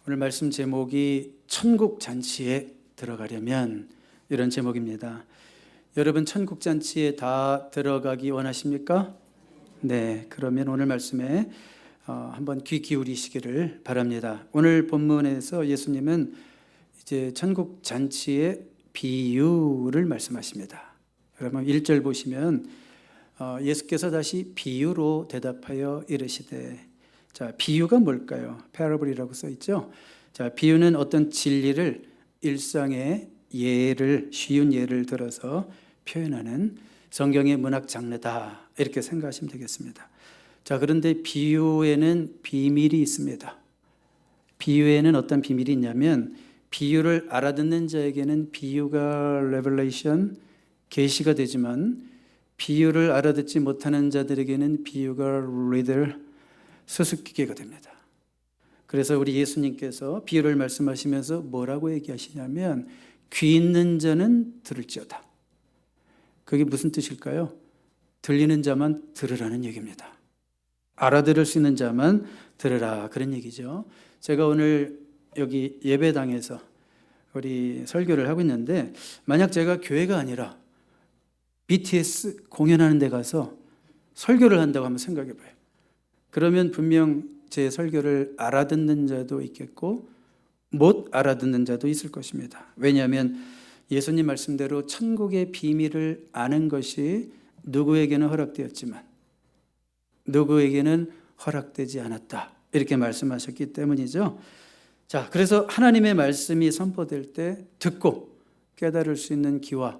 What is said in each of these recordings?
오늘 말씀 제목이 천국 잔치에 들어가려면 이런 제목입니다. 여러분 천국 잔치에 다 들어가기 원하십니까? 네, 그러면 오늘 말씀에 한번 귀 기울이시기를 바랍니다. 오늘 본문에서 예수님은 이제 천국 잔치의 비유를 말씀하십니다. 여러분 1절 보시면 예수께서 다시 비유로 대답하여 이르시되, 자, 비유가 뭘까요? 패러블이라고 써 있죠. 자, 비유는 어떤 진리를 일상의 예를, 쉬운 예를 들어서 표현하는 성경의 문학 장르다, 이렇게 생각하시면 되겠습니다. 자, 그런데 비유에는 비밀이 있습니다. 비유에는 어떤 비밀이 있냐면, 비유를 알아듣는 자에게는 비유가 레벨레이션, 계시가 되지만 비유를 알아듣지 못하는 자들에게는 비유가 리들, 수수께끼가 됩니다. 그래서 우리 예수님께서 비유를 말씀하시면서 뭐라고 얘기하시냐면, 귀 있는 자는 들을지어다. 그게 무슨 뜻일까요? 들리는 자만 들으라는 얘기입니다. 알아들을 수 있는 자만 들으라, 그런 얘기죠. 제가 오늘 여기 예배당에서 우리 설교를 하고 있는데, 만약 제가 교회가 아니라 BTS 공연하는 데 가서 설교를 한다고 한번 생각해 봐요. 그러면 분명 제 설교를 알아듣는 자도 있겠고 못 알아듣는 자도 있을 것입니다. 왜냐하면 예수님 말씀대로 천국의 비밀을 아는 것이 누구에게는 허락되었지만 누구에게는 허락되지 않았다, 이렇게 말씀하셨기 때문이죠. 자, 그래서 하나님의 말씀이 선포될 때 듣고 깨달을 수 있는 귀와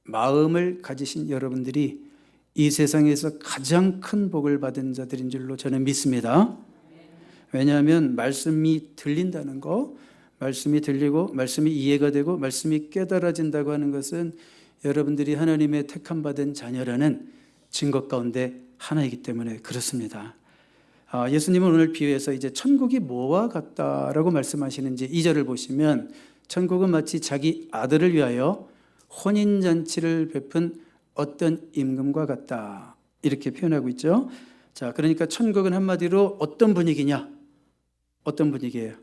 마음을 가지신 여러분들이 이 세상에서 가장 큰 복을 받은 자들인 줄로 저는 믿습니다. 왜냐하면 말씀이 들린다는 거, 말씀이 들리고 말씀이 이해가 되고 말씀이 깨달아진다고 하는 것은 여러분들이 하나님의 택함받은 자녀라는 증거 가운데 하나이기 때문에 그렇습니다. 예수님은 오늘 비유에서 이제 천국이 뭐와 같다라고 말씀하시는지 2절을 보시면, 천국은 마치 자기 아들을 위하여 혼인잔치를 베푼 어떤 임금과 같다, 이렇게 표현하고 있죠. 자, 그러니까 천국은 한마디로 어떤 분위기냐? 어떤 분위기예요?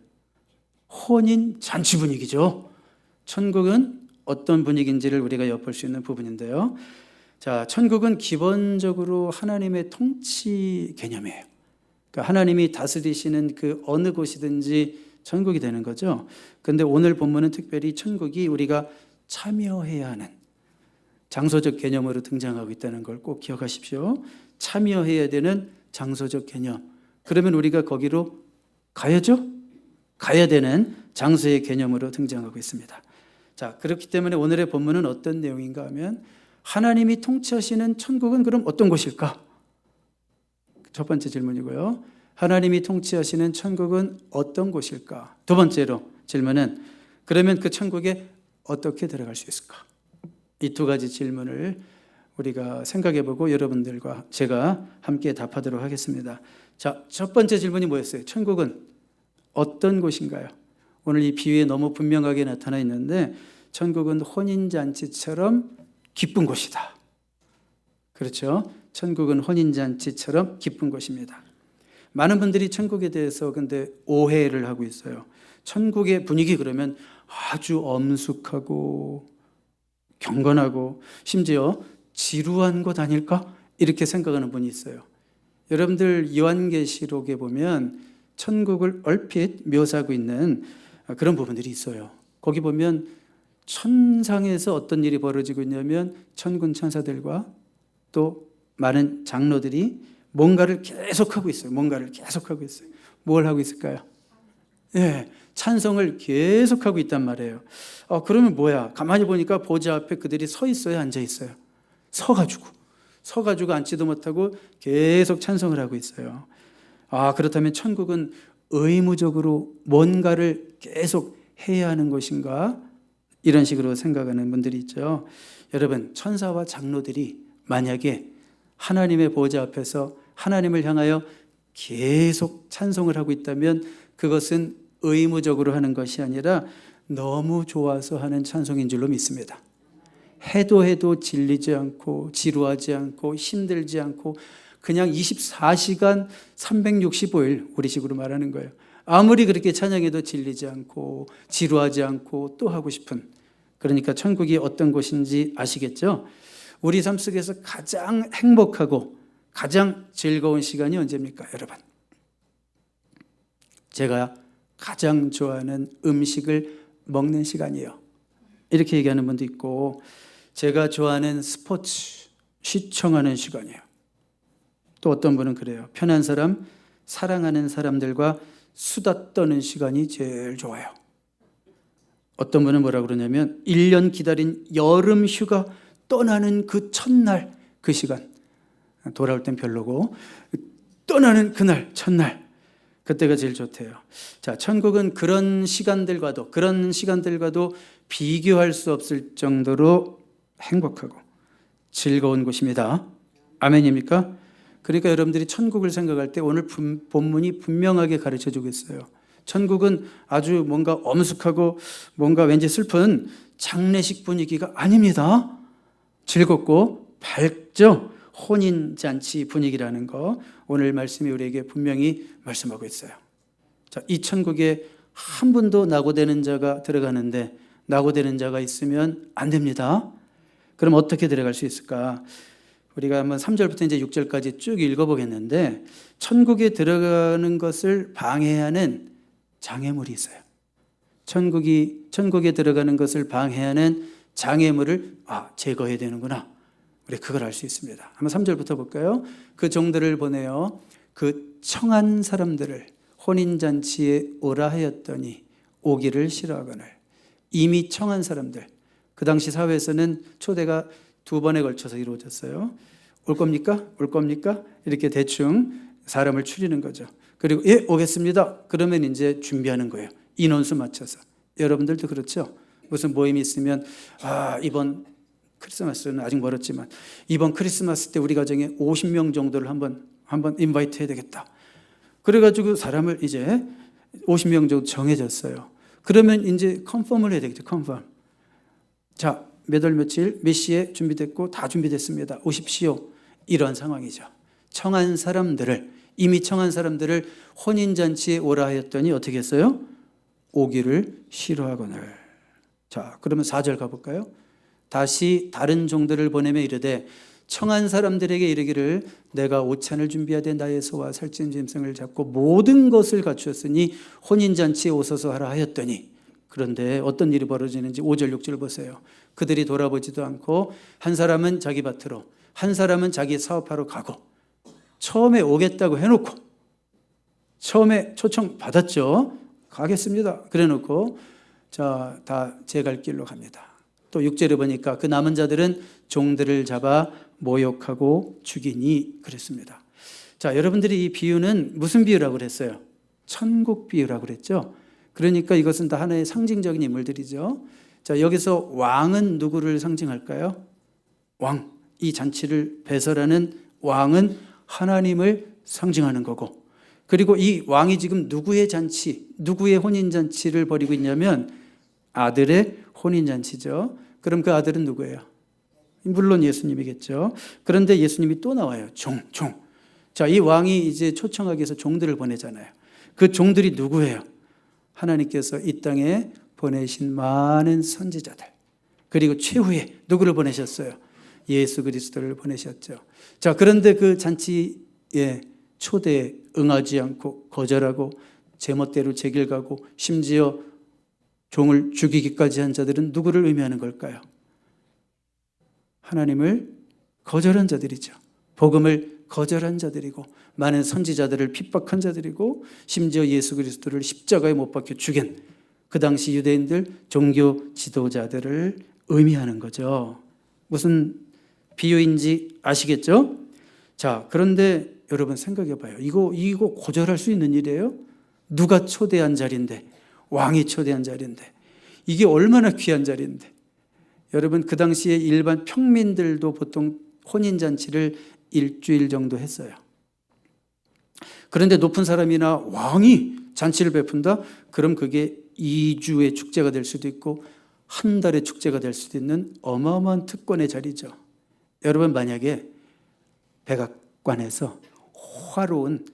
혼인잔치 분위기죠. 천국은 어떤 분위기인지를 우리가 엿볼 수 있는 부분인데요. 자, 천국은 기본적으로 하나님의 통치 개념이에요. 그러니까 하나님이 다스리시는 그 어느 곳이든지 천국이 되는 거죠. 그런데 오늘 본문은 특별히 천국이 우리가 참여해야 하는 장소적 개념으로 등장하고 있다는 걸 꼭 기억하십시오. 참여해야 되는 장소적 개념. 그러면 우리가 거기로 가야죠? 가야 되는 장소의 개념으로 등장하고 있습니다. 자, 그렇기 때문에 오늘의 본문은 어떤 내용인가 하면, 하나님이 통치하시는 천국은 그럼 어떤 곳일까? 첫 번째 질문이고요. 하나님이 통치하시는 천국은 어떤 곳일까? 두 번째로 질문은, 그러면 그 천국에 어떻게 들어갈 수 있을까? 이 두 가지 질문을 우리가 생각해 보고 여러분들과 제가 함께 답하도록 하겠습니다. 자, 첫 번째 질문이 뭐였어요? 천국은 어떤 곳인가요? 오늘 이 비유에 너무 분명하게 나타나 있는데, 천국은 혼인잔치처럼 기쁜 곳이다. 그렇죠? 천국은 혼인잔치처럼 기쁜 곳입니다. 많은 분들이 천국에 대해서 근데 오해를 하고 있어요. 천국의 분위기 그러면 아주 엄숙하고 경건하고 심지어 지루한 곳 아닐까? 이렇게 생각하는 분이 있어요. 여러분들 요한계시록에 보면 천국을 얼핏 묘사하고 있는 그런 부분들이 있어요. 거기 보면 천상에서 어떤 일이 벌어지고 있냐면, 천군 천사들과 또 많은 장로들이 뭔가를 계속하고 있어요. 뭔가를 계속하고 있어요. 뭘 하고 있을까요? 예, 찬송을 계속하고 있단 말이에요. 그러면 뭐야? 가만히 보니까 보좌 앞에 그들이 서 있어요? 앉아 있어요? 서가지고 앉지도 못하고 계속 찬송을 하고 있어요. 그렇다면 천국은 의무적으로 뭔가를 계속 해야 하는 것인가? 이런 식으로 생각하는 분들이 있죠. 여러분, 천사와 장로들이 만약에 하나님의 보좌 앞에서 하나님을 향하여 계속 찬송을 하고 있다면 그것은 의무적으로 하는 것이 아니라 너무 좋아서 하는 찬송인 줄로 믿습니다. 해도 질리지 않고 지루하지 않고 힘들지 않고 그냥 24시간 365일, 우리식으로 말하는 거예요. 아무리 그렇게 찬양해도 질리지 않고 지루하지 않고 또 하고 싶은, 그러니까 천국이 어떤 곳인지 아시겠죠? 우리 삶 속에서 가장 행복하고 가장 즐거운 시간이 언제입니까, 여러분? 제가 가장 좋아하는 음식을 먹는 시간이에요. 이렇게 얘기하는 분도 있고, 제가 좋아하는 스포츠 시청하는 시간이에요. 또 어떤 분은 그래요. 편한 사람, 사랑하는 사람들과 수다 떠는 시간이 제일 좋아요. 어떤 분은 뭐라 그러냐면 1년 기다린 여름 휴가 떠나는 그 첫날, 그 시간, 돌아올 땐 별로고 떠나는 그날, 첫날, 그때가 제일 좋대요. 자, 천국은 그런 시간들과도 비교할 수 없을 정도로 행복하고 즐거운 곳입니다. 아멘입니까? 그러니까 여러분들이 천국을 생각할 때 오늘 본문이 분명하게 가르쳐주고 있어요. 천국은 아주 뭔가 엄숙하고 뭔가 왠지 슬픈 장례식 분위기가 아닙니다. 즐겁고 밝죠? 혼인잔치 분위기라는 거, 오늘 말씀이 우리에게 분명히 말씀하고 있어요. 자, 이 천국에 한 분도 낙오되는 자가 들어가는데 낙오되는 자가 있으면 안 됩니다. 그럼 어떻게 들어갈 수 있을까? 우리가 한번 3절부터 이제 6절까지 쭉 읽어보겠는데, 천국에 들어가는 것을 방해하는 장애물이 있어요. 천국에 들어가는 것을 방해하는 장애물을 제거해야 되는구나. 우리 그걸 알 수 있습니다. 한번 3절부터 볼까요? 그 종들을 보내어 그 청한 사람들을 혼인잔치에 오라 하였더니 오기를 싫어하거늘. 이미 청한 사람들, 그 당시 사회에서는 초대가 2번에 걸쳐서 이루어졌어요. 올 겁니까? 올 겁니까? 이렇게 대충 사람을 추리는 거죠. 그리고 예, 오겠습니다. 그러면 이제 준비하는 거예요. 인원수 맞춰서. 여러분들도 그렇죠? 무슨 모임이 있으면 이번 크리스마스는 아직 멀었지만 이번 크리스마스 때 우리 가정에 50명 정도를 한번 인바이트 해야 되겠다. 그래가지고 사람을 이제 50명 정도 정해졌어요. 그러면 이제 컨펌을 해야 되겠죠. 컨펌. 자, 몇 월 며칠 몇 시에 준비됐고 다 준비됐습니다. 오십시오. 이런 상황이죠. 이미 청한 사람들을 혼인잔치에 오라 하였더니 어떻게 했어요? 오기를 싫어하거늘. 자, 그러면 4절 가볼까요? 다시 다른 종들을 보내며 이르되 청한 사람들에게 이르기를 내가 오찬을 준비하되 나의 소와 살찐 짐승을 잡고 모든 것을 갖추었으니 혼인잔치에 오소서 하라 하였더니, 그런데 어떤 일이 벌어지는지 5절 6절 보세요. 그들이 돌아보지도 않고 한 사람은 자기 밭으로 한 사람은 자기 사업하러 가고, 처음에 오겠다고 해놓고 처음에 초청 받았죠. 가겠습니다. 그래놓고 자, 다 제 갈 길로 갑니다. 또 6절에 보니까 그 남은 자들은 종들을 잡아 모욕하고 죽이니 그랬습니다. 자, 여러분들이 이 비유는 무슨 비유라고 그랬어요? 천국 비유라고 그랬죠. 그러니까 이것은 다 하나의 상징적인 인물들이죠. 자, 여기서 왕은 누구를 상징할까요? 왕, 이 잔치를 배설하는 왕은 하나님을 상징하는 거고, 그리고 이 왕이 지금 누구의 혼인잔치를 벌이고 있냐면 아들의 혼인잔치죠. 그럼 그 아들은 누구예요? 물론 예수님이겠죠. 그런데 예수님이 또 나와요. 종. 자, 이 왕이 이제 초청하기 위해서 종들을 보내잖아요. 그 종들이 누구예요? 하나님께서 이 땅에 보내신 많은 선지자들, 그리고 최후에 누구를 보내셨어요? 예수 그리스도를 보내셨죠. 자, 그런데 그 잔치에 초대에 응하지 않고 거절하고 제멋대로 제 길 가고 심지어 종을 죽이기까지 한 자들은 누구를 의미하는 걸까요? 하나님을 거절한 자들이죠. 복음을 거절한 자들이고 많은 선지자들을 핍박한 자들이고 심지어 예수 그리스도를 십자가에 못 박혀 죽인 그 당시 유대인들 종교 지도자들을 의미하는 거죠. 무슨 비유인지 아시겠죠? 자, 그런데 여러분 생각해 봐요. 이거 거절할 수 있는 일이에요? 누가 초대한 자리인데, 왕이 초대한 자리인데, 이게 얼마나 귀한 자리인데. 여러분, 그 당시에 일반 평민들도 보통 혼인잔치를 일주일 정도 했어요. 그런데 높은 사람이나 왕이 잔치를 베푼다? 그럼 그게 2주의 축제가 될 수도 있고 한 달의 축제가 될 수도 있는 어마어마한 특권의 자리죠. 여러분, 만약에 백악관에서 화로운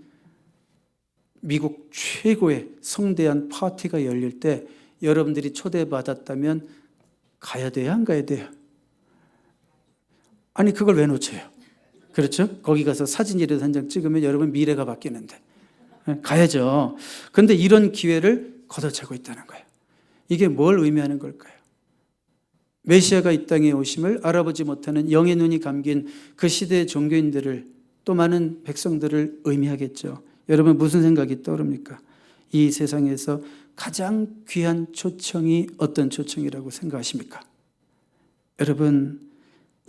미국 최고의 성대한 파티가 열릴 때 여러분들이 초대받았다면 가야 돼요? 안 가야 돼요? 아니, 그걸 왜 놓쳐요? 그렇죠? 거기 가서 사진이라도 한 장 찍으면 여러분 미래가 바뀌는데. 가야죠. 그런데 이런 기회를 걷어차고 있다는 거예요. 이게 뭘 의미하는 걸까요? 메시아가 이 땅에 오심을 알아보지 못하는 영의 눈이 감긴 그 시대의 종교인들을, 또 많은 백성들을 의미하겠죠. 여러분, 무슨 생각이 떠오릅니까? 이 세상에서 가장 귀한 초청이 어떤 초청이라고 생각하십니까? 여러분,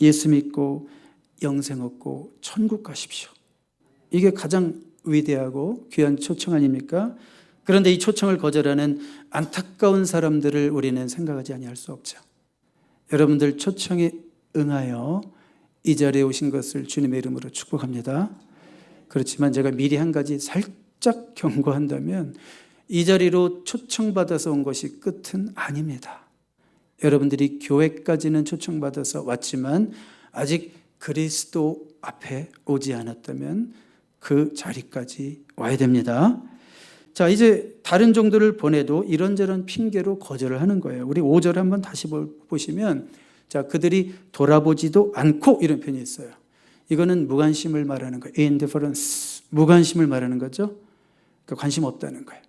예수 믿고 영생 얻고 천국 가십시오. 이게 가장 위대하고 귀한 초청 아닙니까? 그런데 이 초청을 거절하는 안타까운 사람들을 우리는 생각하지 아니할 수 없죠. 여러분들 초청에 응하여 이 자리에 오신 것을 주님의 이름으로 축복합니다. 그렇지만 제가 미리 한 가지 살짝 경고한다면, 이 자리로 초청받아서 온 것이 끝은 아닙니다. 여러분들이 교회까지는 초청받아서 왔지만 아직 그리스도 앞에 오지 않았다면 그 자리까지 와야 됩니다. 자, 이제 다른 종들을 보내도 이런저런 핑계로 거절을 하는 거예요. 우리 5절 한번 다시 보시면, 자, 그들이 돌아보지도 않고, 이런 표현이 있어요. 이거는 무관심을 말하는 거예요. indifference, 무관심을 말하는 거죠. 그러니까 관심 없다는 거예요.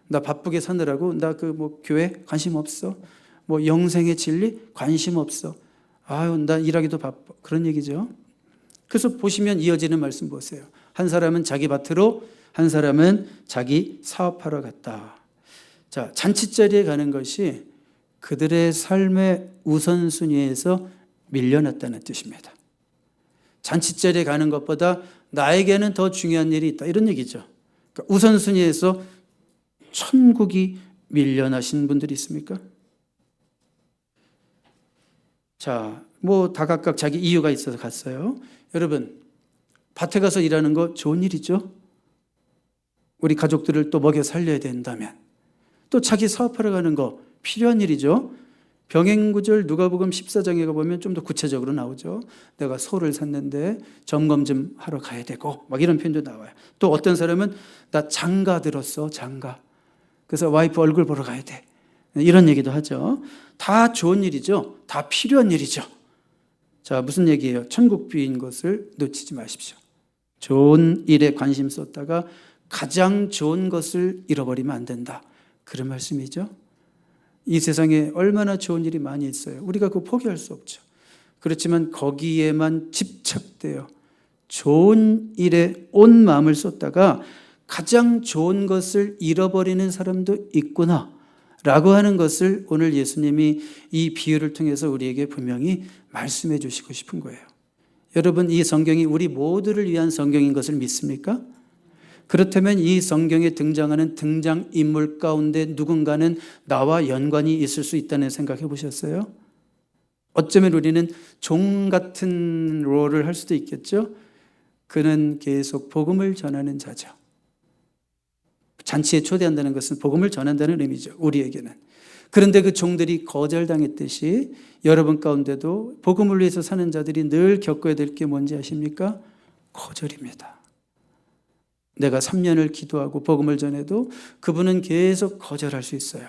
나 바쁘게 사느라고 나 교회 관심 없어. 영생의 진리 관심 없어. 아유, 나 일하기도 바빠. 그런 얘기죠. 그래서 보시면 이어지는 말씀 보세요. 한 사람은 자기 밭으로, 한 사람은 자기 사업하러 갔다. 자, 잔치자리에 가는 것이 그들의 삶의 우선순위에서 밀려났다는 뜻입니다. 잔치자리에 가는 것보다 나에게는 더 중요한 일이 있다, 이런 얘기죠. 그러니까 우선순위에서 천국이 밀려나신 분들이 있습니까? 자, 다 각각 자기 이유가 있어서 갔어요. 여러분, 밭에 가서 일하는 거 좋은 일이죠. 우리 가족들을 또 먹여 살려야 된다면. 또 자기 사업하러 가는 거 필요한 일이죠. 병행구절 누가복음 14장에 가보면 좀 더 구체적으로 나오죠. 내가 소를 샀는데 점검 좀 하러 가야 되고, 이런 표현도 나와요. 또 어떤 사람은 나 장가 들었어, 장가. 그래서 와이프 얼굴 보러 가야 돼. 이런 얘기도 하죠. 다 좋은 일이죠. 다 필요한 일이죠. 자, 무슨 얘기예요? 천국비인 것을 놓치지 마십시오. 좋은 일에 관심 쏟다가 가장 좋은 것을 잃어버리면 안 된다, 그런 말씀이죠. 이 세상에 얼마나 좋은 일이 많이 있어요. 우리가 그거 포기할 수 없죠. 그렇지만 거기에만 집착되어 좋은 일에 온 마음을 쏟다가 가장 좋은 것을 잃어버리는 사람도 있구나 라고 하는 것을 오늘 예수님이 이 비유를 통해서 우리에게 분명히 말씀해 주시고 싶은 거예요. 여러분, 이 성경이 우리 모두를 위한 성경인 것을 믿습니까? 그렇다면 이 성경에 등장하는 등장인물 가운데 누군가는 나와 연관이 있을 수 있다는 생각해 보셨어요? 어쩌면 우리는 종 같은 롤을 할 수도 있겠죠? 그는 계속 복음을 전하는 자죠. 잔치에 초대한다는 것은 복음을 전한다는 의미죠, 우리에게는. 그런데 그 종들이 거절당했듯이 여러분 가운데도 복음을 위해서 사는 자들이 늘 겪어야 될 게 뭔지 아십니까? 거절입니다. 내가 3년을 기도하고 복음을 전해도 그분은 계속 거절할 수 있어요.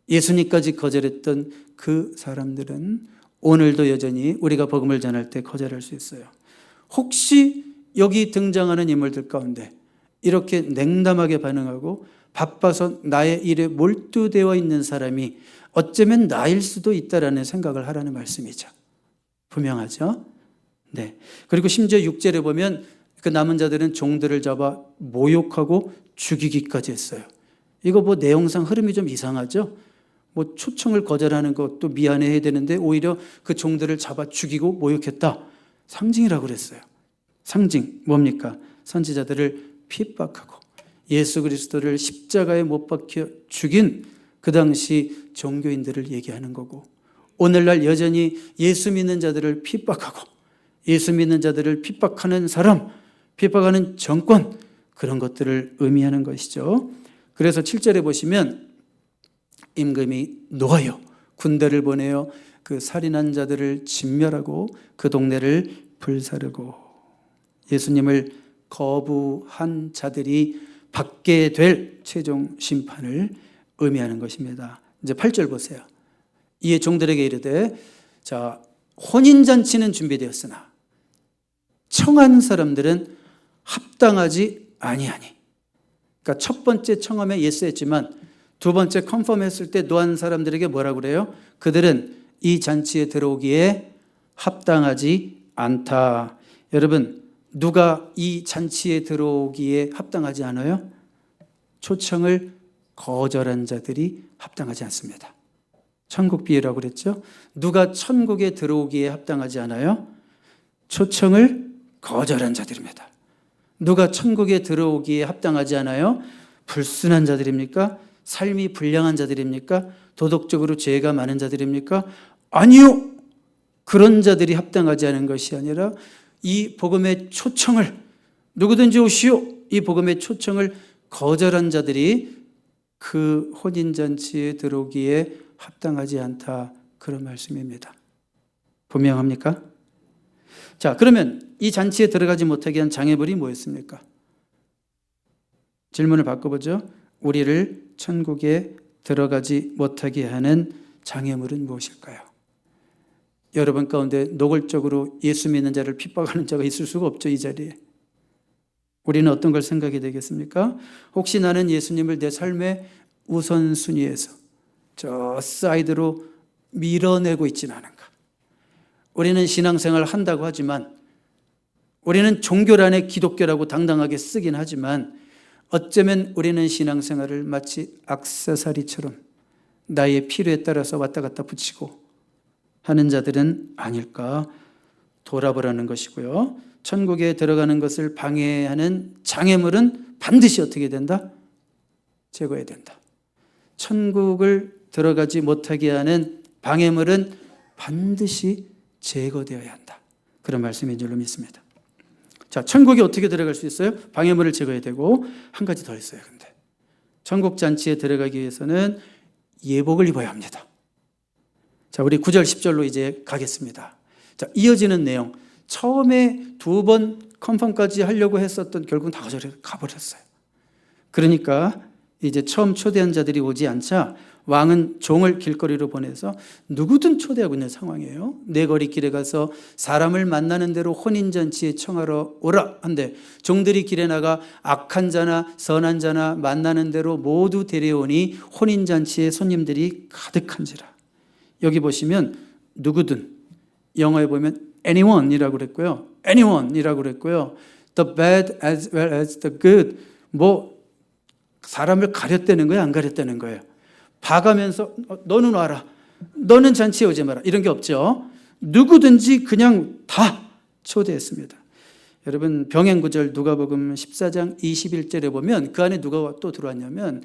예수님까지 거절했던 그 사람들은 오늘도 여전히 우리가 복음을 전할 때 거절할 수 있어요. 혹시 여기 등장하는 인물들 가운데 이렇게 냉담하게 반응하고 바빠서 나의 일에 몰두되어 있는 사람이 어쩌면 나일 수도 있다라는 생각을 하라는 말씀이죠. 분명하죠? 네. 그리고 심지어 6절에 보면 그 남은 자들은 종들을 잡아 모욕하고 죽이기까지 했어요. 이거 내용상 흐름이 좀 이상하죠? 초청을 거절하는 것도 미안해야 되는데 오히려 그 종들을 잡아 죽이고 모욕했다. 상징이라고 그랬어요. 상징 뭡니까? 선지자들을 핍박하고 예수 그리스도를 십자가에 못 박혀 죽인 그 당시 종교인들을 얘기하는 거고, 오늘날 여전히 예수 믿는 자들을 핍박하고 예수 믿는 자들을 핍박하는 사람, 핍박하는 정권, 그런 것들을 의미하는 것이죠. 그래서 7절에 보시면 임금이 놓아요. 군대를 보내어 그 살인한 자들을 진멸하고 그 동네를 불사르고, 예수님을 거부한 자들이 받게 될 최종 심판을 의미하는 것입니다. 이제 8절 보세요. 이에 종들에게 이르되 자, 혼인잔치는 준비되었으나 청한 사람들은 합당하지 아니하니. 그러니까 첫 번째 청함에 예스했지만 두 번째 컨펌했을 때 노한 사람들에게 뭐라고 그래요? 그들은 이 잔치에 들어오기에 합당하지 않다. 여러분, 누가 이 잔치에 들어오기에 합당하지 않아요? 초청을 거절한 자들이 합당하지 않습니다. 천국 비유라고 그랬죠? 누가 천국에 들어오기에 합당하지 않아요? 초청을 거절한 자들입니다. 누가 천국에 들어오기에 합당하지 않아요? 불순한 자들입니까? 삶이 불량한 자들입니까? 도덕적으로 죄가 많은 자들입니까? 아니요. 그런 자들이 합당하지 않은 것이 아니라 이 복음의 초청을 누구든지 오시오. 이 복음의 초청을 거절한 자들이 그 혼인잔치에 들어오기에 합당하지 않다. 그런 말씀입니다. 분명합니까? 자, 그러면 이 잔치에 들어가지 못하게 한 장애물이 뭐였습니까? 질문을 바꿔보죠. 우리를 천국에 들어가지 못하게 하는 장애물은 무엇일까요? 여러분 가운데 노골적으로 예수 믿는 자를 핍박하는 자가 있을 수가 없죠, 이 자리에. 우리는 어떤 걸 생각이 되겠습니까? 혹시 나는 예수님을 내 삶의 우선순위에서 저 사이드로 밀어내고 있지는 않은가? 우리는 신앙생활을 한다고 하지만, 우리는 종교란에 기독교라고 당당하게 쓰긴 하지만, 어쩌면 우리는 신앙생활을 마치 액세서리처럼 나의 필요에 따라서 왔다 갔다 붙이고 하는 자들은 아닐까 돌아보라는 것이고요. 천국에 들어가는 것을 방해하는 장애물은 반드시 어떻게 된다? 제거해야 된다. 천국을 들어가지 못하게 하는 방해물은 반드시 제거되어야 한다. 그런 말씀인 줄로 믿습니다. 자, 천국에 어떻게 들어갈 수 있어요? 방해물을 제거해야 되고, 한 가지 더 있어요. 근데 천국 잔치에 들어가기 위해서는 예복을 입어야 합니다. 자, 우리 9절 10절로 이제 가겠습니다. 자, 이어지는 내용. 처음에 두 번 컨펌까지 하려고 했었던 결국은 다 가버렸어요. 그러니까 이제 처음 초대한 자들이 오지 않자 왕은 종을 길거리로 보내서 누구든 초대하고 있는 상황이에요. 내 거리 길에 가서 사람을 만나는 대로 혼인잔치에 청하러 오라 한데, 종들이 길에 나가 악한 자나 선한 자나 만나는 대로 모두 데려오니 혼인잔치에 손님들이 가득한지라. 여기 보시면 누구든, 영어에 보면 anyone이라고 그랬고요. anyone이라고 그랬고요. the bad as well as the good. 뭐 사람을 가렸다는 거예요, 안 가렸다는 거예요? 봐가면서 너는 와라, 너는 잔치에 오지 마라, 이런 게 없죠. 누구든지 그냥 다 초대했습니다. 여러분, 병행구절 누가복음 14장 21절에 보면 그 안에 누가 또 들어왔냐면,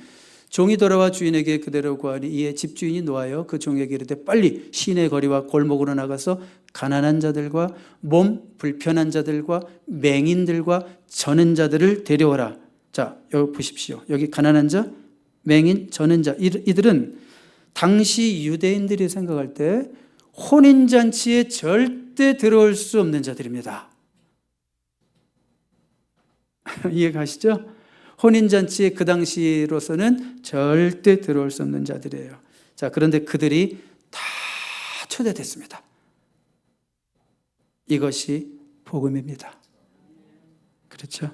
종이 돌아와 주인에게 그대로 구하니 이에 집주인이 놓아요 그 종에게 이르되 빨리 시내 거리와 골목으로 나가서 가난한 자들과 몸 불편한 자들과 맹인들과 저는 자들을 데려오라. 자, 여기 보십시오. 여기 가난한 자, 맹인, 저는 자, 이들은 당시 유대인들이 생각할 때 혼인잔치에 절대 들어올 수 없는 자들입니다. 이해가시죠? 혼인잔치에 그 당시로서는 절대 들어올 수 없는 자들이에요. 자, 그런데 그들이 다 초대됐습니다. 이것이 복음입니다. 그렇죠?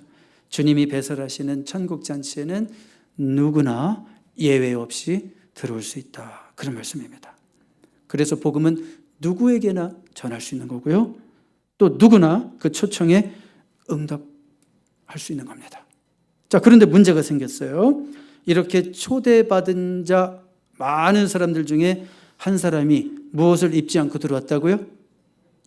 주님이 배설하시는 천국잔치에는 누구나 예외 없이 들어올 수 있다. 그런 말씀입니다. 그래서 복음은 누구에게나 전할 수 있는 거고요. 또 누구나 그 초청에 응답할 수 있는 겁니다. 자, 그런데 문제가 생겼어요. 이렇게 초대받은 자 많은 사람들 중에 한 사람이 무엇을 입지 않고 들어왔다고요?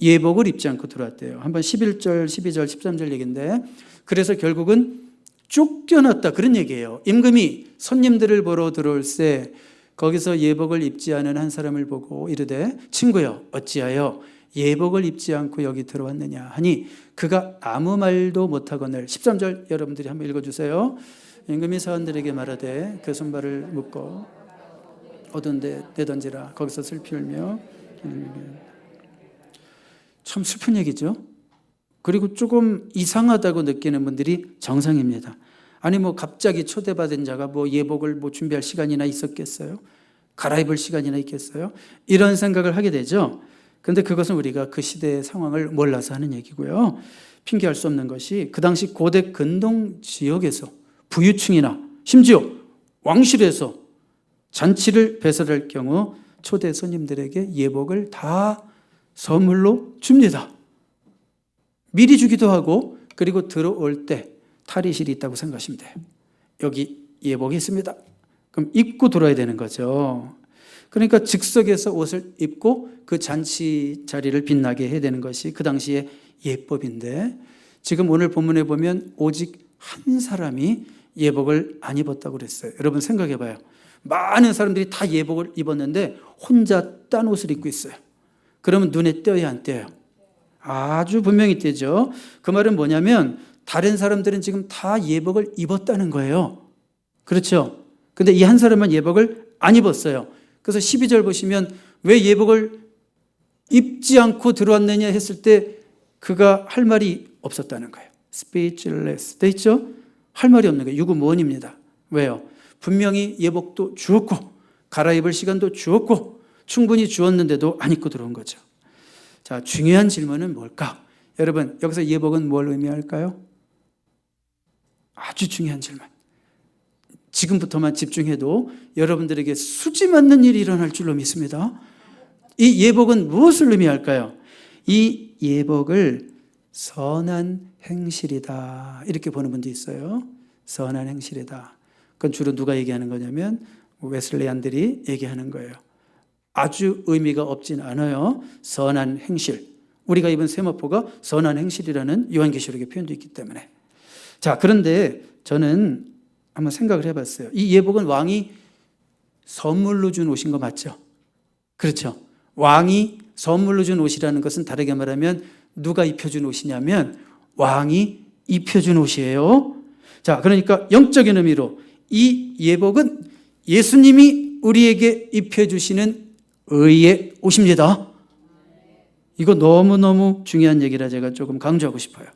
예복을 입지 않고 들어왔대요. 한번 11절, 12절, 13절 얘기인데, 그래서 결국은 쫓겨났다, 그런 얘기예요. 임금이 손님들을 보러 들어올 때 거기서 예복을 입지 않은 한 사람을 보고 이르되 친구여 어찌하여 예복을 입지 않고 여기 들어왔느냐 하니 그가 아무 말도 못하거늘. 13절 여러분들이 한번 읽어주세요. 임금이 사원들에게 말하되 그 손발을 묶어 어두운 데 내던지라. 거기서 슬피 울며. 참 슬픈 얘기죠. 그리고 조금 이상하다고 느끼는 분들이 정상입니다. 아니 뭐 갑자기 초대받은 자가 뭐 예복을 뭐 준비할 시간이나 있었겠어요? 갈아입을 시간이나 있겠어요? 이런 생각을 하게 되죠. 그런데 그것은 우리가 그 시대의 상황을 몰라서 하는 얘기고요. 핑계할 수 없는 것이 그 당시 고대 근동 지역에서 부유층이나 심지어 왕실에서 잔치를 배설할 경우 초대 손님들에게 예복을 다 선물로 줍니다. 미리 주기도 하고, 그리고 들어올 때 탈의실이 있다고 생각하시면 돼요. 여기 예복이 있습니다. 그럼 입고 들어야 되는 거죠. 그러니까 즉석에서 옷을 입고 그 잔치 자리를 빛나게 해야 되는 것이 그 당시의 예법인데, 지금 오늘 본문에 보면 오직 한 사람이 예복을 안 입었다고 그랬어요. 여러분 생각해 봐요. 많은 사람들이 다 예복을 입었는데 혼자 딴 옷을 입고 있어요. 그러면 눈에 띄어야 안 띄어요? 아주 분명히 띄죠. 그 말은 뭐냐면 다른 사람들은 지금 다 예복을 입었다는 거예요. 그렇죠? 근데 이 한 사람만 예복을 안 입었어요. 그래서 12절 보시면 왜 예복을 입지 않고 들어왔느냐 했을 때 그가 할 말이 없었다는 거예요. speechless 돼 있죠? 할 말이 없는 거예요. 유구무원입니다. 왜요? 분명히 예복도 주었고 갈아입을 시간도 주었고 충분히 주었는데도 안 입고 들어온 거죠. 자, 중요한 질문은 뭘까? 여러분, 여기서 예복은 뭘 의미할까요? 아주 중요한 질문. 지금부터만 집중해도 여러분들에게 수지 맞는 일이 일어날 줄로 믿습니다. 이 예복은 무엇을 의미할까요? 이 예복을 선한 행실이다, 이렇게 보는 분도 있어요. 선한 행실이다. 그건 주로 누가 얘기하는 거냐면 웨슬레이안들이 얘기하는 거예요. 아주 의미가 없진 않아요. 선한 행실. 우리가 입은 세마포가 선한 행실이라는 요한계시록의 표현도 있기 때문에. 자, 그런데 저는 한번 생각을 해봤어요. 이 예복은 왕이 선물로 준 옷인 거 맞죠? 그렇죠? 왕이 선물로 준 옷이라는 것은 다르게 말하면 누가 입혀준 옷이냐면 왕이 입혀준 옷이에요. 자, 그러니까 영적인 의미로 이 예복은 예수님이 우리에게 입혀주시는 의의 옷입니다. 이거 너무너무 중요한 얘기라 제가 조금 강조하고 싶어요.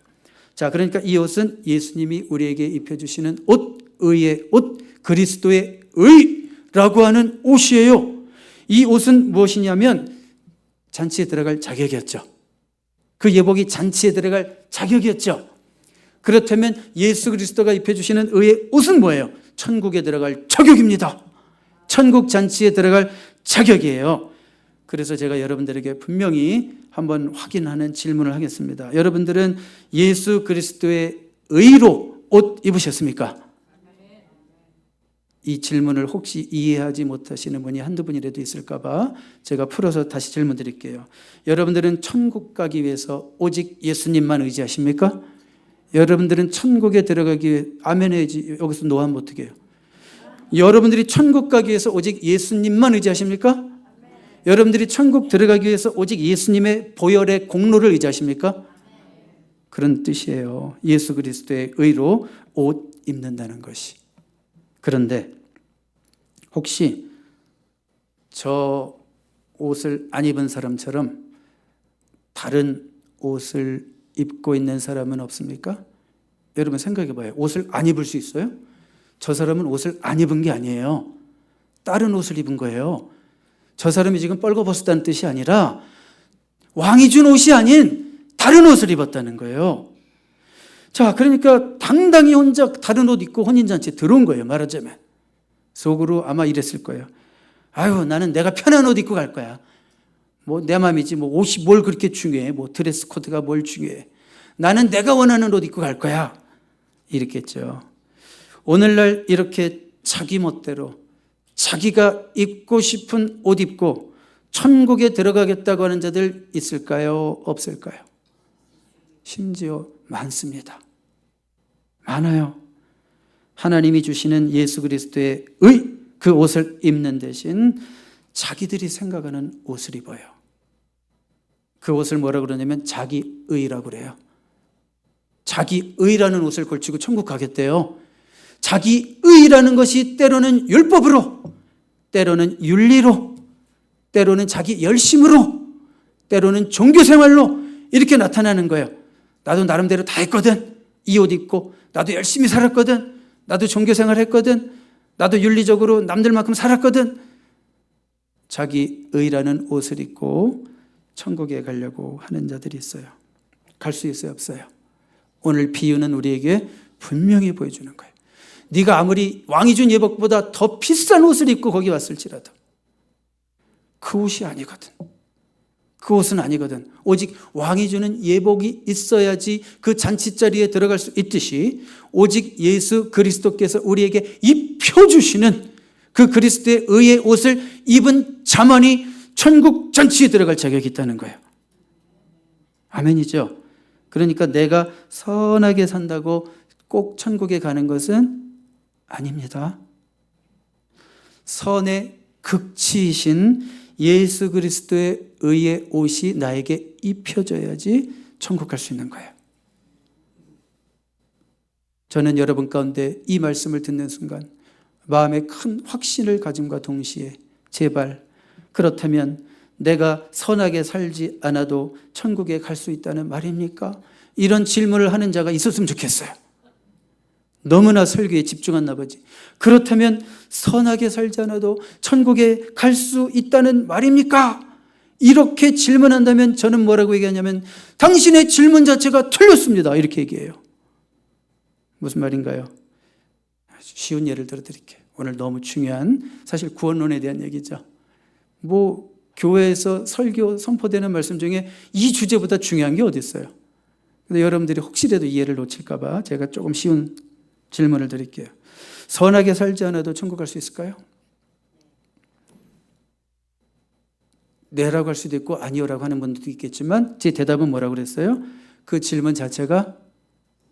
자, 그러니까 이 옷은 예수님이 우리에게 입혀주시는 옷, 의의 옷, 그리스도의 의라고 하는 옷이에요. 이 옷은 무엇이냐면 잔치에 들어갈 자격이었죠. 그 예복이 잔치에 들어갈 자격이었죠. 그렇다면 예수 그리스도가 입혀주시는 의의 옷은 뭐예요? 천국에 들어갈 자격입니다. 천국 잔치에 들어갈 자격이에요. 그래서 제가 여러분들에게 분명히 한번 확인하는 질문을 하겠습니다. 여러분들은 예수 그리스도의 의로 옷 입으셨습니까? 이 질문을 혹시 이해하지 못하시는 분이 한두 분이라도 있을까 봐 제가 풀어서 다시 질문 드릴게요. 여러분들은 천국 가기 위해서 오직 예수님만 의지하십니까? 여러분들은 천국에 들어가기 위해 아멘 해야지. 여기서 노하면 어떻게 해요? 여러분들이 천국 가기 위해서 오직 예수님만 의지하십니까? 여러분들이 천국 들어가기 위해서 오직 예수님의 보혈의 공로를 의지하십니까? 그런 뜻이에요. 예수 그리스도의 의로 옷 입는다는 것이. 그런데 혹시 저 옷을 안 입은 사람처럼 다른 옷을 입고 있는 사람은 없습니까? 여러분 생각해 봐요. 옷을 안 입을 수 있어요? 저 사람은 옷을 안 입은 게 아니에요. 다른 옷을 입은 거예요. 저 사람이 지금 뻘거벗었다는 뜻이 아니라 왕이 준 옷이 아닌 다른 옷을 입었다는 거예요. 자, 그러니까 당당히 혼자 다른 옷 입고 혼인잔치에 들어온 거예요. 말하자면 속으로 아마 이랬을 거예요. 아유, 나는 내가 편한 옷 입고 갈 거야. 뭐 내 맘이지 뭐 옷이 뭘 그렇게 중요해. 뭐 드레스 코드가 뭘 중요해. 나는 내가 원하는 옷 입고 갈 거야. 이랬겠죠. 오늘날 이렇게 자기 멋대로 자기가 입고 싶은 옷 입고 천국에 들어가겠다고 하는 자들 있을까요? 없을까요? 심지어 많습니다. 많아요. 하나님이 주시는 예수 그리스도의 의, 그 옷을 입는 대신 자기들이 생각하는 옷을 입어요. 그 옷을 뭐라고 그러냐면 자기의라고 그래요. 자기의라는 옷을 걸치고 천국 가겠대요. 자기의라는 것이 때로는 율법으로, 때로는 윤리로, 때로는 자기 열심으로, 때로는 종교생활로 이렇게 나타나는 거예요. 나도 나름대로 다 했거든. 이 옷 입고 나도 열심히 살았거든. 나도 종교생활 했거든. 나도 윤리적으로 남들만큼 살았거든. 자기 의라는 옷을 입고 천국에 가려고 하는 자들이 있어요. 갈 수 있어요, 없어요? 오늘 비유는 우리에게 분명히 보여주는 거예요. 네가 아무리 왕이 준 예복보다 더 비싼 옷을 입고 거기 왔을지라도 그 옷이 아니거든. 그 옷은 아니거든. 오직 왕이 주는 예복이 있어야지 그 잔치자리에 들어갈 수 있듯이 오직 예수 그리스도께서 우리에게 입혀주시는 그 그리스도의 의의 옷을 입은 자만이 천국 잔치에 들어갈 자격이 있다는 거예요. 아멘이죠? 그러니까 내가 선하게 산다고 꼭 천국에 가는 것은 아닙니다. 선의 극치이신 예수 그리스도의 의의 옷이 나에게 입혀져야지 천국 갈 수 있는 거예요. 저는 여러분 가운데 이 말씀을 듣는 순간 마음에 큰 확신을 가짐과 동시에 제발 그렇다면 내가 선하게 살지 않아도 천국에 갈 수 있다는 말입니까? 이런 질문을 하는 자가 있었으면 좋겠어요. 너무나 설교에 집중한 아버지. 그렇다면 선하게 살지 않아도 천국에 갈 수 있다는 말입니까? 이렇게 질문한다면 저는 뭐라고 얘기하냐면 당신의 질문 자체가 틀렸습니다. 이렇게 얘기해요. 무슨 말인가요? 쉬운 예를 들어 드릴게요. 오늘 너무 중요한 사실 구원론에 대한 얘기죠. 교회에서 설교 선포되는 말씀 중에 이 주제보다 중요한 게 어디 있어요? 근데 여러분들이 혹시라도 이해를 놓칠까 봐 제가 조금 쉬운 질문을 드릴게요. 선하게 살지 않아도 천국 갈 수 있을까요? 네라고 할 수도 있고 아니요라고 하는 분들도 있겠지만 제 대답은 뭐라고 그랬어요? 그 질문 자체가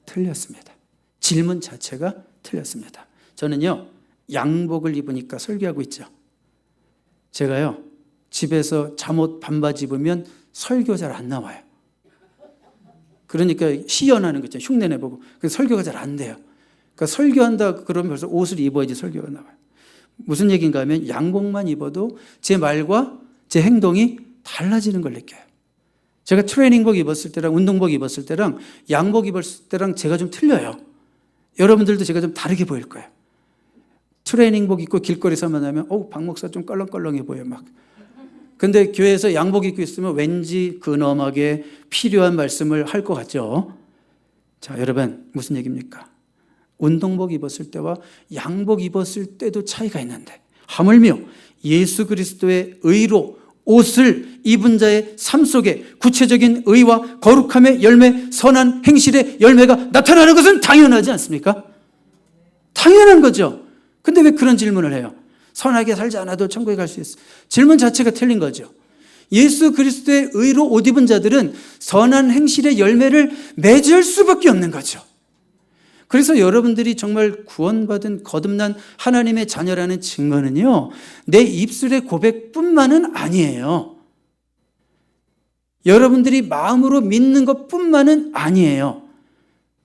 틀렸습니다. 질문 자체가 틀렸습니다. 저는요 양복을 입으니까 설교하고 있죠. 제가요 집에서 잠옷 반바지 입으면 설교 잘 안 나와요. 그러니까 시연하는 거 있잖아요. 흉내 내보고. 그래서 설교가 잘 안 돼요. 그러니까 설교한다 그러면 벌써 옷을 입어야지 설교가 나와요. 무슨 얘기인가 하면 양복만 입어도 제 말과 제 행동이 달라지는 걸 느껴요. 제가 트레이닝복 입었을 때랑 운동복 입었을 때랑 양복 입었을 때랑 제가 좀 틀려요. 여러분들도 제가 좀 다르게 보일 거예요. 트레이닝복 입고 길거리에서 만나면 박 목사 좀 껄렁껄렁해 보여 막. 근데 교회에서 양복 입고 있으면 왠지 근엄하게 필요한 말씀을 할 것 같죠. 자, 여러분 무슨 얘기입니까? 운동복 입었을 때와 양복 입었을 때도 차이가 있는데 하물며 예수 그리스도의 의로 옷을 입은 자의 삶 속에 구체적인 의와 거룩함의 열매, 선한 행실의 열매가 나타나는 것은 당연하지 않습니까? 당연한 거죠. 근데 왜 그런 질문을 해요? 선하게 살지 않아도 천국에 갈 수 있어. 질문 자체가 틀린 거죠. 예수 그리스도의 의로 옷 입은 자들은 선한 행실의 열매를 맺을 수밖에 없는 거죠. 그래서 여러분들이 정말 구원받은 거듭난 하나님의 자녀라는 증거는요, 내 입술의 고백뿐만은 아니에요. 여러분들이 마음으로 믿는 것뿐만은 아니에요.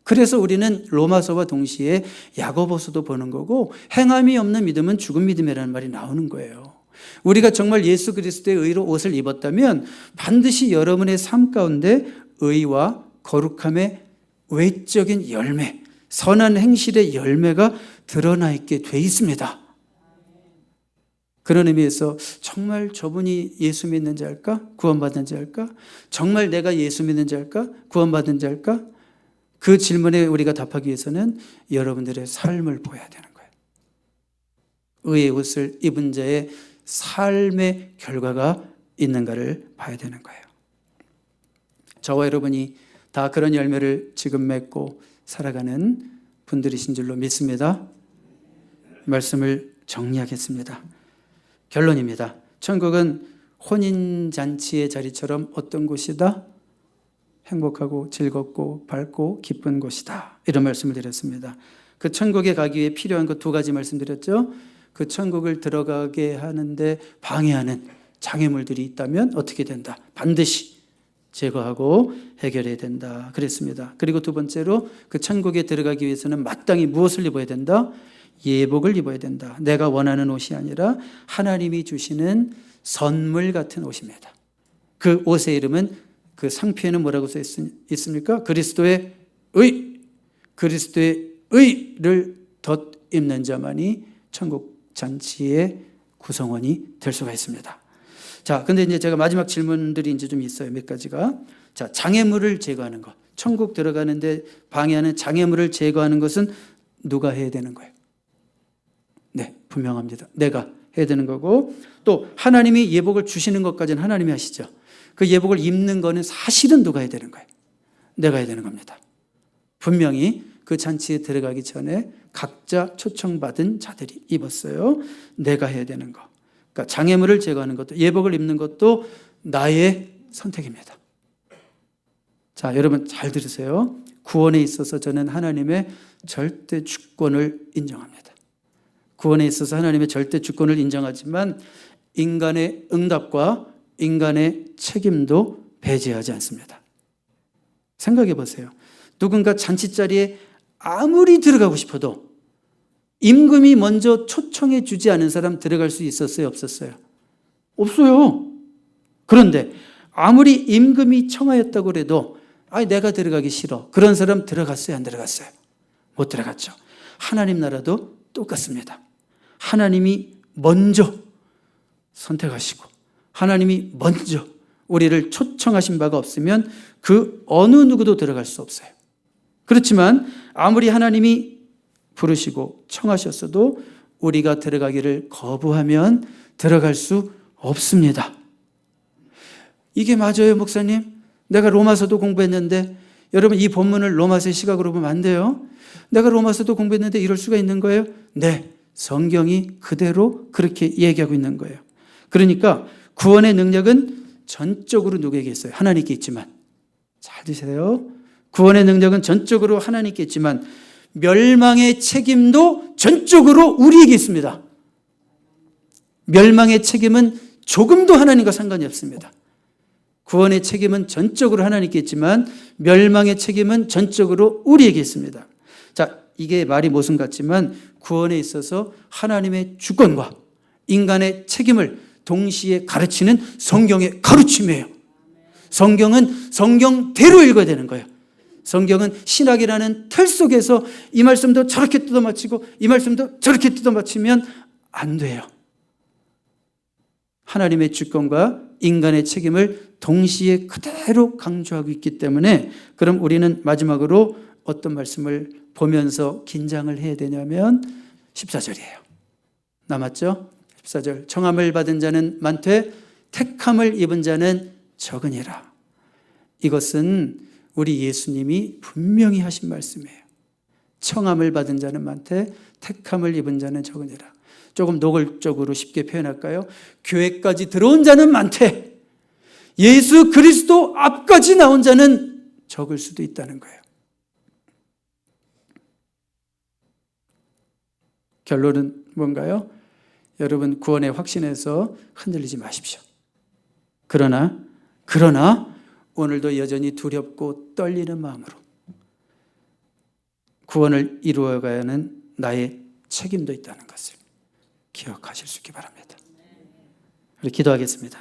그래서 우리는 로마서와 동시에 야고보서도 보는 거고 행함이 없는 믿음은 죽은 믿음이라는 말이 나오는 거예요. 우리가 정말 예수 그리스도의 의로 옷을 입었다면 반드시 여러분의 삶 가운데 의와 거룩함의 외적인 열매, 선한 행실의 열매가 드러나 있게 돼 있습니다. 그런 의미에서 정말 저분이 예수 믿는 자일까? 구원받은 자일까? 정말 내가 예수 믿는 자일까? 구원받은 자일까? 그 질문에 우리가 답하기 위해서는 여러분들의 삶을 보여야 되는 거예요. 의의 옷을 입은 자의 삶의 결과가 있는가를 봐야 되는 거예요. 저와 여러분이 다 그런 열매를 지금 맺고 살아가는 분들이신 줄로 믿습니다. 말씀을 정리하겠습니다. 결론입니다. 천국은 혼인잔치의 자리처럼 어떤 곳이다? 행복하고 즐겁고 밝고 기쁜 곳이다. 이런 말씀을 드렸습니다. 그 천국에 가기 위해 필요한 것 두 가지 말씀드렸죠. 그 천국을 들어가게 하는데 방해하는 장애물들이 있다면 어떻게 된다? 반드시 제거하고 해결해야 된다. 그랬습니다. 그리고 두 번째로 그 천국에 들어가기 위해서는 마땅히 무엇을 입어야 된다? 예복을 입어야 된다. 내가 원하는 옷이 아니라 하나님이 주시는 선물 같은 옷입니다. 그 옷의 이름은 그 상표에는 뭐라고 써 있습니까? 그리스도의 의, 그리스도의 의를 덧입는 자만이 천국 잔치의 구성원이 될 수가 있습니다. 자, 근데 이제 제가 마지막 질문들이 이제 좀 있어요. 몇 가지가. 자, 장애물을 제거하는 것. 천국 들어가는데 방해하는 장애물을 제거하는 것은 누가 해야 되는 거예요? 네, 분명합니다. 내가 해야 되는 거고, 또 하나님이 예복을 주시는 것까지는 하나님이 하시죠. 그 예복을 입는 거는 사실은 누가 해야 되는 거예요? 내가 해야 되는 겁니다. 분명히 그 잔치에 들어가기 전에 각자 초청받은 자들이 입었어요. 내가 해야 되는 거. 그러니까 장애물을 제거하는 것도, 예복을 입는 것도 나의 선택입니다. 자, 여러분 잘 들으세요. 구원에 있어서 저는 하나님의 절대 주권을 인정합니다. 구원에 있어서 하나님의 절대 주권을 인정하지만 인간의 응답과 인간의 책임도 배제하지 않습니다. 생각해 보세요. 누군가 잔치자리에 아무리 들어가고 싶어도 임금이 먼저 초청해 주지 않은 사람 들어갈 수 있었어요? 없었어요? 없어요. 그런데 아무리 임금이 청하였다고 해도 내가 들어가기 싫어. 그런 사람 들어갔어요? 안 들어갔어요? 못 들어갔죠. 하나님 나라도 똑같습니다. 하나님이 먼저 선택하시고 하나님이 먼저 우리를 초청하신 바가 없으면 그 어느 누구도 들어갈 수 없어요. 그렇지만 아무리 하나님이 부르시고 청하셨어도 우리가 들어가기를 거부하면 들어갈 수 없습니다. 이게 맞아요, 목사님? 내가 로마서도 공부했는데, 여러분 이 본문을 로마서의 시각으로 보면 안 돼요. 내가 로마서도 공부했는데 이럴 수가 있는 거예요? 네, 성경이 그대로 그렇게 얘기하고 있는 거예요. 그러니까 구원의 능력은 전적으로 누구에게 있어요? 하나님께 있지만, 잘 드세요. 구원의 능력은 전적으로 하나님께 있지만 멸망의 책임도 전적으로 우리에게 있습니다. 멸망의 책임은 조금도 하나님과 상관이 없습니다. 구원의 책임은 전적으로 하나님께 있지만 멸망의 책임은 전적으로 우리에게 있습니다. 자, 이게 말이 모순 같지만 구원에 있어서 하나님의 주권과 인간의 책임을 동시에 가르치는 성경의 가르침이에요. 성경은 성경대로 읽어야 되는 거예요. 성경은 신학이라는 틀 속에서 이 말씀도 저렇게 뜯어맞히고 이 말씀도 저렇게 뜯어맞히면 안 돼요. 하나님의 주권과 인간의 책임을 동시에 그대로 강조하고 있기 때문에, 그럼 우리는 마지막으로 어떤 말씀을 보면서 긴장을 해야 되냐면 14절이에요. 남았죠? 14절. 청함을 받은 자는 많되 택함을 입은 자는 적으니라. 이것은 우리 예수님이 분명히 하신 말씀이에요. 청함을 받은 자는 많되 택함을 입은 자는 적으니라. 조금 노골적으로 쉽게 표현할까요? 교회까지 들어온 자는 많되 예수 그리스도 앞까지 나온 자는 적을 수도 있다는 거예요. 결론은 뭔가요? 여러분 구원의 확신에서 흔들리지 마십시오. 그러나 오늘도 여전히 두렵고 떨리는 마음으로 구원을 이루어가야 하는 나의 책임도 있다는 것을 기억하실 수 있기 바랍니다. 우리 기도하겠습니다.